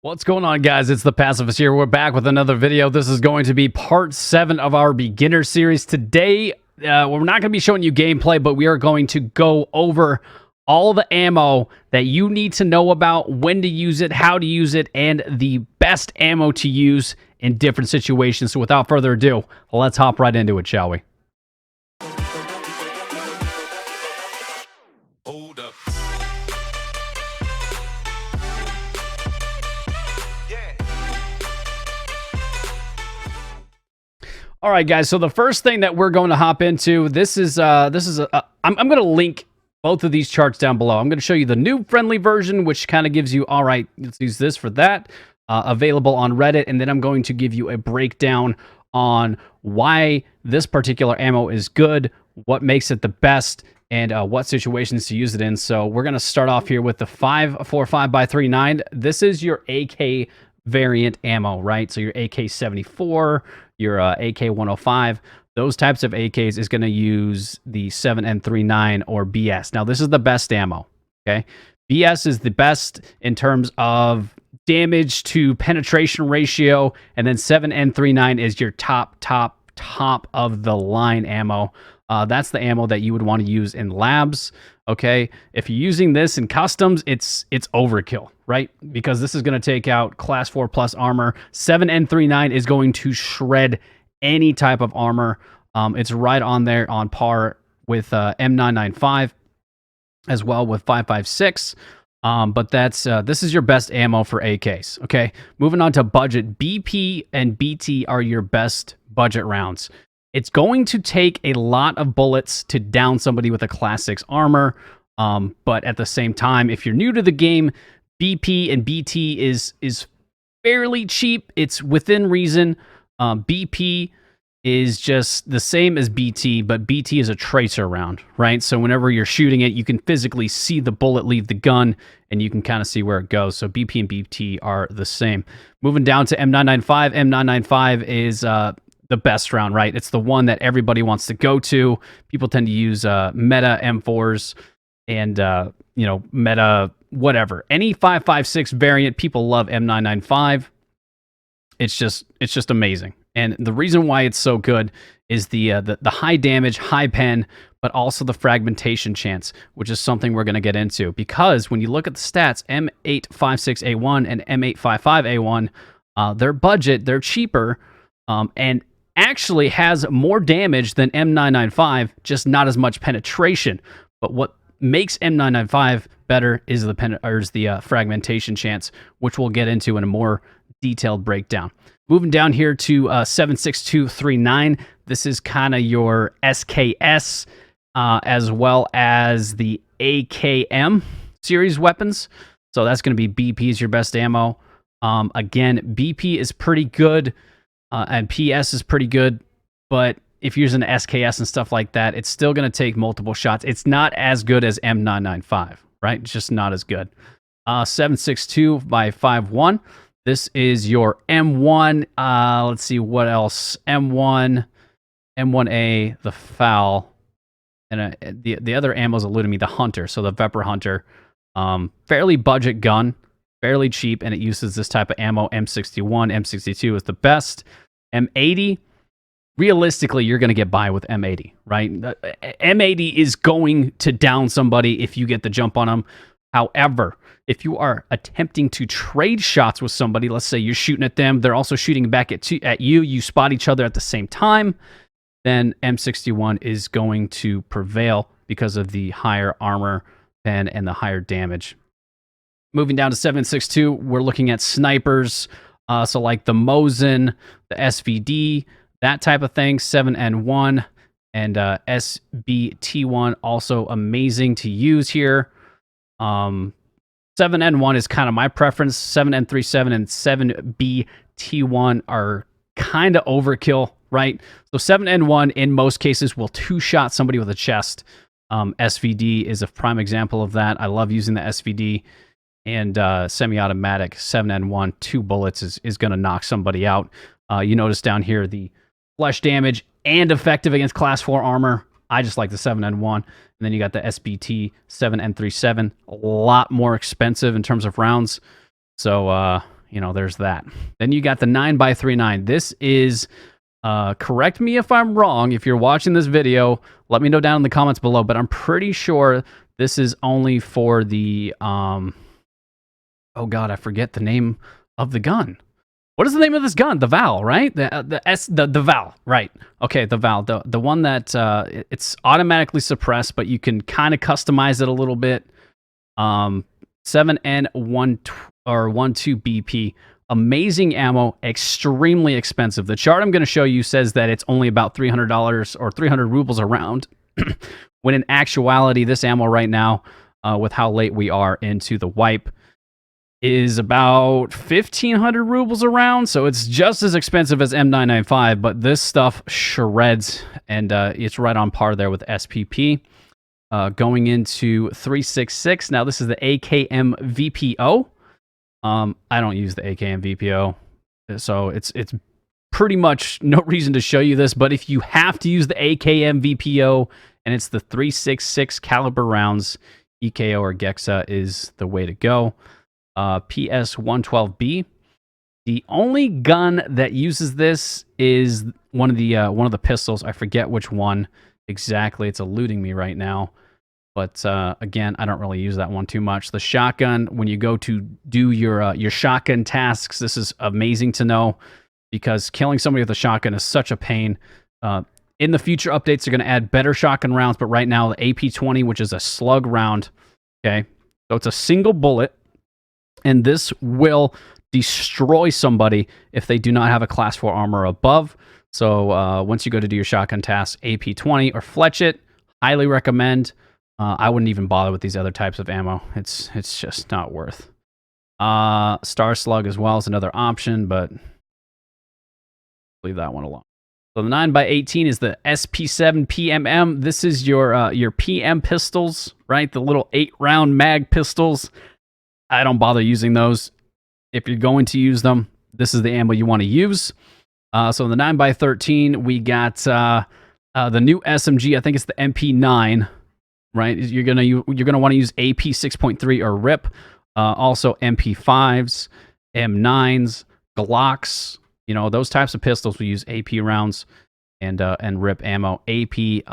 What's going on, guys? It's the Pacifist here. We're back with another video. This is going to be part 7 of our beginner series. Today, we're not going to be showing you gameplay, but we are going to go over all the ammo that you need to know about, when to use it, how to use it, and the best ammo to use in different situations. So without further ado, let's hop right into it, shall we? Hold up. All right, guys. So the first thing that we're going to hop into, I'm going to link both of these charts down below. I'm going to show you the new friendly version, which kind of gives you, all right, let's use this for that, available on Reddit. And then I'm going to give you a breakdown on why this particular ammo is good, what makes it the best, and what situations to use it in. So we're going to start off here with the 5.45x39. This is your AK variant ammo, right? So your AK-74, your AK-105, those types of AKs is going to use the 7N39 or BS. Now, this is the best ammo, okay? BS is the best in terms of damage to penetration ratio, and then 7N39 is your top of the line ammo. That's the ammo that you would want to use in labs, okay? If you're using this in customs, it's overkill, right? Because this is going to take out class 4 plus armor. 7N39 is going to shred any type of armor. It's right on there on par with M995 as well with 5.56. But this is your best ammo for AKs, okay? Moving on to budget, BP and BT are your best budget rounds. It's going to take a lot of bullets to down somebody with a class 6 armor, but at the same time, if you're new to the game, BP and BT is fairly cheap. It's within reason. BP is just the same as BT, but BT is a tracer round, right? So whenever you're shooting it, you can physically see the bullet leave the gun, and you can kind of see where it goes. So BP and BT are the same. Moving down to M995. M995 is the best round, right? It's the one that everybody wants to go to. People tend to use meta M4s and meta whatever. Any 5.56 variant, people love M995. It's just amazing. And the reason why it's so good is the high damage, high pen, but also the fragmentation chance, which is something we're going to get into. Because when you look at the stats, M856A1 and M855A1, their budget, they're cheaper, and actually has more damage than M995, just not as much penetration. But what makes M995 better is the fragmentation chance, which we'll get into in a more detailed breakdown. Moving down here to 7.6239. This is kind of your SKS, as well as the AKM series weapons. So that's going to be BP is your best ammo. Again, BP is pretty good. And PS is pretty good, but if you're using SKS and stuff like that, it's still going to take multiple shots. It's not as good as M995, right? It's just not as good. 7.62x51. This is your M1. Let's see what else. M1, M1A, the FAL, and the other ammo's eluding me. The Hunter, so the Vepr Hunter. Fairly budget gun. Fairly cheap, and it uses this type of ammo. M61, M62 is the best. M80, realistically, you're going to get by with M80, right? M80 is going to down somebody if you get the jump on them. However, if you are attempting to trade shots with somebody, let's say you're shooting at them, they're also shooting back at you, you spot each other at the same time, then M61 is going to prevail because of the higher armor pen and the higher damage. Moving down to 7.62, we're looking at snipers. So like the Mosin, the SVD, that type of thing. 7N1 and SBT1, also amazing to use here. 7N1 is kind of my preference. 7N37 and 7BT1 are kind of overkill, right? So 7N1 in most cases will two-shot somebody with a chest. SVD is a prime example of that. I love using the SVD. And semi-automatic 7N1, 2 bullets is going to knock somebody out. You notice down here the flesh damage and effective against class 4 armor. I just like the 7N1. And then you got the SBT 7N37, a lot more expensive in terms of rounds. So there's that. Then you got the 9x39. This is, correct me if I'm wrong. If you're watching this video, let me know down in the comments below. But I'm pretty sure this is only for the, oh God, I forget the name of the gun. What is the name of this gun? The Val, right? The Val, right? Okay, the Val, the one that it's automatically suppressed, but you can kind of customize it a little bit. 7N12 BP, amazing ammo, extremely expensive. The chart I'm going to show you says that it's only about $300 or 300 rubles a round, when in actuality, this ammo right now, with how late we are into the wipe, is about 1,500 rubles a round, so it's just as expensive as M995, but this stuff shreds, and it's right on par there with SPP. Going into 366, now this is the AKM VPO. I don't use the AKM VPO, so it's pretty much no reason to show you this, but if you have to use the AKM VPO, and it's the 366 caliber rounds, EKO or Gexa is the way to go. PS112B. The only gun that uses this is one of the pistols. I forget which one exactly. It's eluding me right now. But again, I don't really use that one too much. The shotgun, when you go to do your shotgun tasks, this is amazing to know, because killing somebody with a shotgun is such a pain. In the future updates, they're going to add better shotgun rounds, but right now the AP20, which is a slug round, okay, so it's a single bullet, and this will destroy somebody if they do not have a class 4 armor above. So once you go to do your shotgun tasks, AP20 or Fletch it, highly recommend. I wouldn't even bother with these other types of ammo. It's just not worth. Star Slug as well is another option, but leave that one alone. So the 9x18 is the SP7 PMM. This is your PM pistols, right? The little 8-round mag pistols. I don't bother using those. If you're going to use them, this is the ammo you want to use. So the 9x13, we got the new SMG. I think it's the MP9, right? You're gonna want to use AP 6.3 or RIP. Also MP5s, M9s, Glocks. Those types of pistols will use AP rounds and RIP ammo. AP,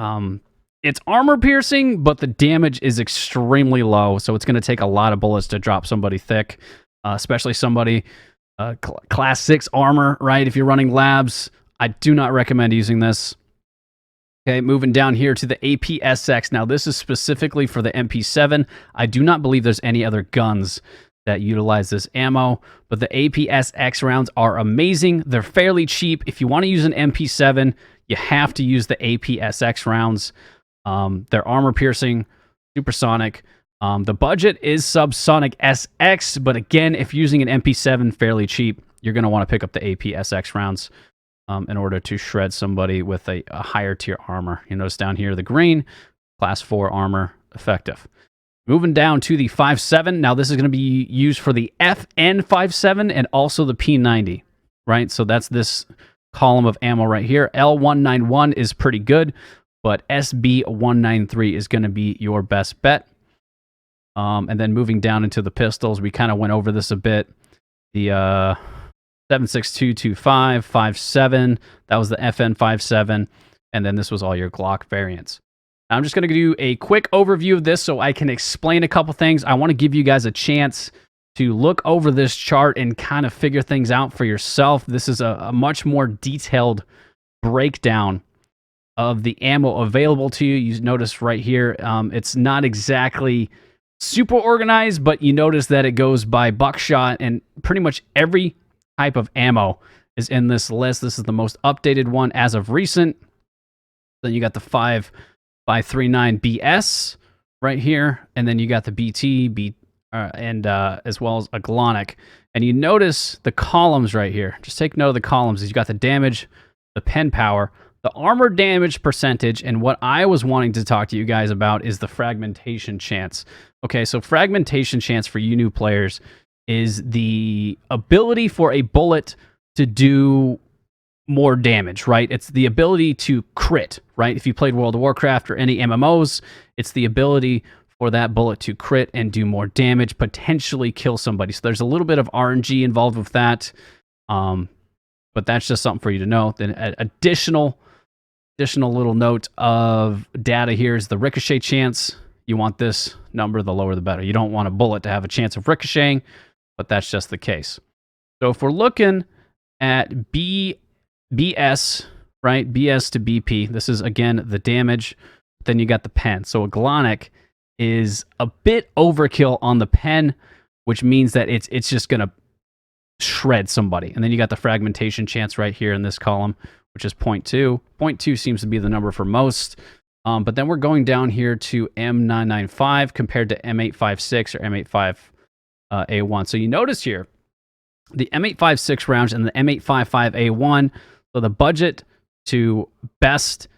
it's armor piercing, but the damage is extremely low, so it's going to take a lot of bullets to drop somebody thick, especially somebody class 6 armor, right? If you're running labs, I do not recommend using this. Okay, moving down here to the APSX. Now, this is specifically for the MP7. I do not believe there's any other guns that utilize this ammo, but the APSX rounds are amazing. They're fairly cheap. If you want to use an MP7, you have to use the APSX rounds. They're armor piercing, supersonic. The budget is subsonic SX, but again, if you're using an MP7 fairly cheap, you're going to want to pick up the APSX rounds in order to shred somebody with a higher tier armor. You notice down here the green, class 4 armor, effective. Moving down to the 5.7. Now, this is going to be used for the FN 5.7 and also the P90, right? So that's this column of ammo right here. L191 is pretty good, but SB193 is going to be your best bet. And then moving down into the pistols, we kind of went over this a bit. The 7.6225, 5.7, that was the FN 5.7, and then this was all your Glock variants. I'm just going to do a quick overview of this so I can explain a couple things. I want to give you guys a chance to look over this chart and kind of figure things out for yourself. This is a much more detailed breakdown of the ammo available to you. You notice right here, it's not exactly super organized, but you notice that it goes by buckshot, and pretty much every type of ammo is in this list. This is the most updated one as of recent. Then you got the 5.39 BS right here, and then you got the BT, and as well as a Glonic. And you notice the columns right here. Just take note of the columns. You got the damage, the pen power, the armor damage percentage, and what I was wanting to talk to you guys about is the fragmentation chance. Okay, so fragmentation chance for you new players is the ability for a bullet to do more damage, right? It's the ability to crit, right? If you played World of Warcraft or any MMOs, it's the ability for that bullet to crit and do more damage, potentially kill somebody. So there's a little bit of RNG involved with that. But that's just something for you to know. Then additional little note of data here is the ricochet chance. You want this number, the lower the better. You don't want a bullet to have a chance of ricocheting, but that's just the case. So if we're looking at BS, right? BS to BP, this is, again, the damage. Then you got the pen. So a Glonic is a bit overkill on the pen, which means that it's just going to shred somebody. And then you got the fragmentation chance right here in this column, which is 0.2. 0.2 seems to be the number for most. But then we're going down here to M995 compared to M856 or M85A1. So you notice here, the M856 rounds and the M855A1, so the budget to best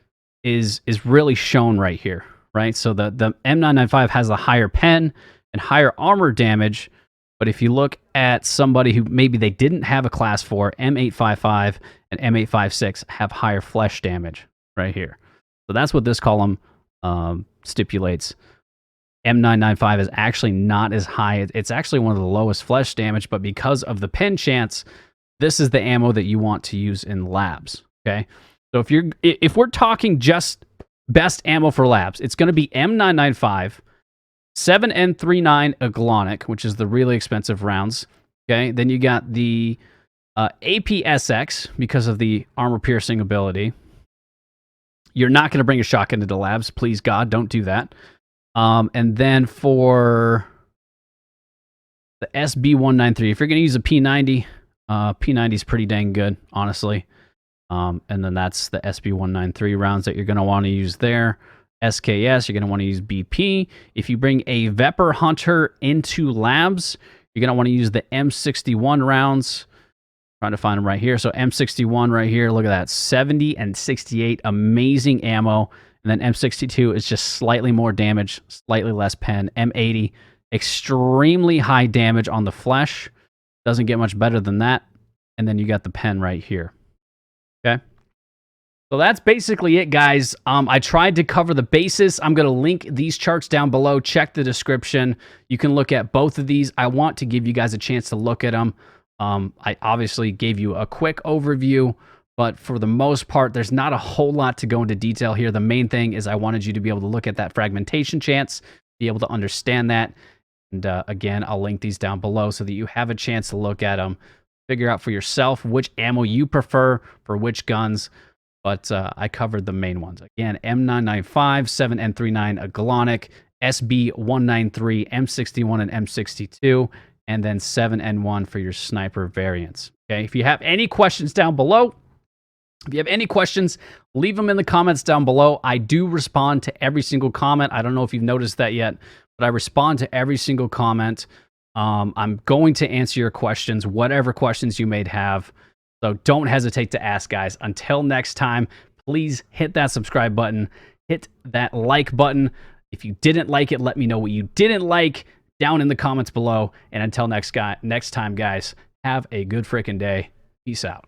is really shown right here, right? So the M995 has a higher pen and higher armor damage, but if you look at somebody who maybe they didn't have a class 4, M855 and M856 have higher flesh damage right here. So that's what this column stipulates. M995 is actually not as high. It's actually one of the lowest flesh damage, but because of the pen chance, this is the ammo that you want to use in labs, okay? So if we're talking just best ammo for labs, it's going to be M995, 7N39 Aglonic, which is the really expensive rounds, okay? Then you got the APSX because of the armor piercing ability. You're not going to bring a shotgun into labs. Please, God, don't do that. And then for the SB193, if you're going to use a P90, P90 is pretty dang good, honestly. And then that's the SB193 rounds that you're going to want to use there. SKS, you're going to want to use BP. If you bring a Vepr Hunter into labs, you're going to want to use the M61 rounds. Trying to find them right here. So M61 right here, look at that. 70 and 68, amazing ammo. And then M62 is just slightly more damage, slightly less pen. M80, extremely high damage on the flesh. Doesn't get much better than that. And then you got the pen right here. Okay. So that's basically it, guys. I tried to cover the basis. I'm going to link these charts down below. Check the description. You can look at both of these. I want to give you guys a chance to look at them. I obviously gave you a quick overview, but for the most part, there's not a whole lot to go into detail here. The main thing is I wanted you to be able to look at that fragmentation chance, be able to understand that. And again, I'll link these down below so that you have a chance to look at them, figure out for yourself which ammo you prefer for which guns. But I covered the main ones. Again, M995, 7N39 Aglonic, SB193, M61 and M62, and then 7N1 for your sniper variants. Okay, if you have any questions down below, if you have any questions, leave them in the comments down below. I do respond to every single comment. I don't know if you've noticed that yet, but I respond to every single comment. I'm going to answer your questions, whatever questions you may have. So don't hesitate to ask, guys. Until next time, please hit that subscribe button, hit that like button. If you didn't like it, let me know what you didn't like down in the comments below. And until next time, guys, have a good freaking day. Peace out.